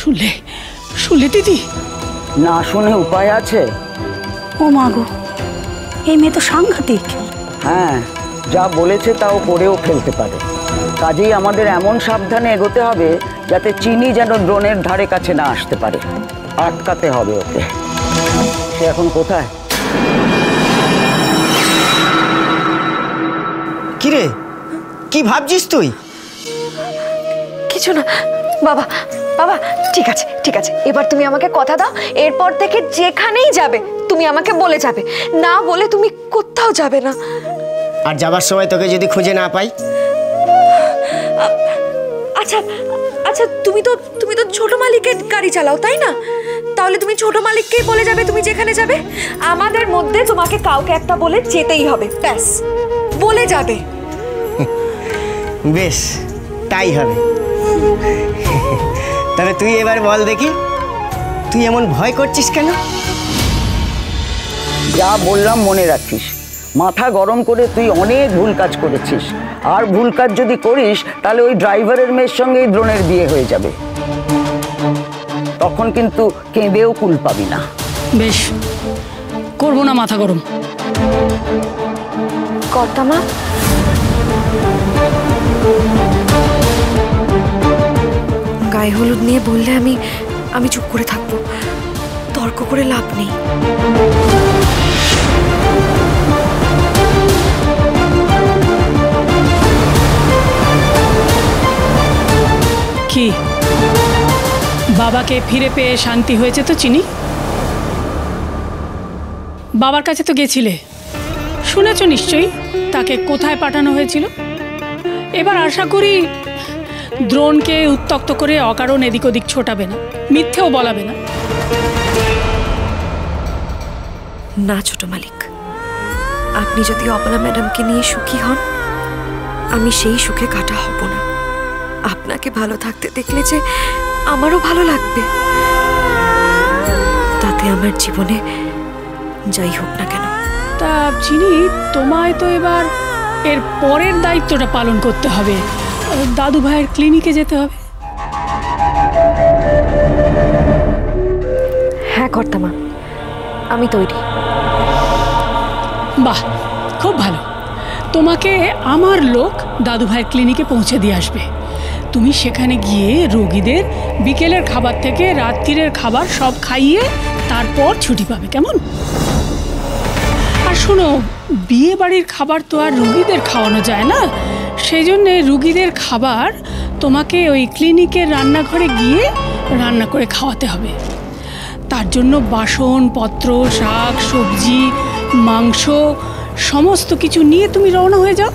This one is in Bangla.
শুনলে শুনলে দিদি? না শুনে উপায় আছে? ও মা গো, এই মেয়ে তো সাংঘাতিক। হ্যাঁ, যা বলেছে তাও করেও ফেলতে পারে। কাজেই আমাদের এমন সাবধানে এগোতে হবে যাতে চিনি যেন ড্রোনের ধারে কাছে না আসতে পারে। আটকাতে হবে ওকে। সে এখন কোথায়? কিরে, কি ভাবছিস তুই? কিছু না বাবা। বাবা ঠিক আছে ঠিক আছে, এবার তুমি আমাকে কথা দাও, এরপর থেকে যেখানেই যাবে তুমি আমাকে বলে যাবে, না বলে তুমি কোথাও যাবে না। আর যাবার সময় তোকে যদি খুঁজে না পাই? আচ্ছা আচ্ছা, তুমি তো ছোট মালিকের গাড়ি চালাও তাই না? তাহলে তুমি ছোট মালিককেই বলে যাবে তুমি যেখানে যাবে। আমাদের মধ্যে তোমাকে কাউকে একটা বলে যেতেই হবে, ব্যাস বলে যাবে। বেশ, তাই হবে। তবে তুই এবার বল দেখি, তুই এমন ভয় করছিস কেন? যা বললাম মনে রাখিস। মাথা গরম করে তুই অনেক ভুল কাজ করেছিস, আর ভুল কাজ যদি করিস তাহলে ওই ড্রাইভারের মেয়ের সঙ্গে এই ড্রোনের বিয়ে হয়ে যাবে। তখন কিন্তু কেঁদেও কুল পাবি না। বেশ, করবো না মাথা গরম। কর্তামা, গায়ে হলুদ নিয়ে বললে আমি চুপ করে থাকবো, তর্ক করে লাভ নেই। কি বাবাকে ফিরে পেয়ে শান্তি হয়েছে তো চিনি? বাবার কাছে তো গেছিলে, শুনেছো নিশ্চয়ই তাকে কোথায় পাঠানো হয়েছিল। এবার আশা করি দ্রোণকে উত্ত্যক্ত করে অকারণ এদিক ওদিক ছোটাবে না, মিথ্যেও বলাবে না। না ছোট মালিক, আপনি যদি অবলা ম্যাডামকে নিয়ে সুখী হন, আমি সেই সুখে কাটা হব না। আপনাকে ভালো থাকতে দেখলে যে আমারও ভালো লাগবে, তাতে আমার জীবনে যাই হোক না কেন। তা চিনি, তোমায় তো এবার এর পরের দায়িত্বটা পালন করতে হবে, দাদু ভাইয়ের ক্লিনিকে যেতে হবে। হ্যাঁ কর্তামা, আমি তৈরি। বাহ, খুব ভালো। তোমাকে আমার লোক দাদু ভাইয়ের ক্লিনিকে পৌঁছে দিয়ে আসবে। তুমি সেখানে গিয়ে রোগীদের বিকেলের খাবার থেকে রাত্রিরের খাবার সব খাইয়ে তারপর ছুটি পাবে, কেমন? আর শোনো, বিয়ে বাড়ির খাবার তো আর রোগীদের খাওয়ানো যায় না, সেই জন্যে রোগীদের খাবার তোমাকে ওই ক্লিনিকের রান্নাঘরে গিয়ে রান্না করে খাওয়াতে হবে। তার জন্য বাসনপত্র, শাক সবজি, মাংস সমস্ত কিছু নিয়ে তুমি রওনা হয়ে যাও।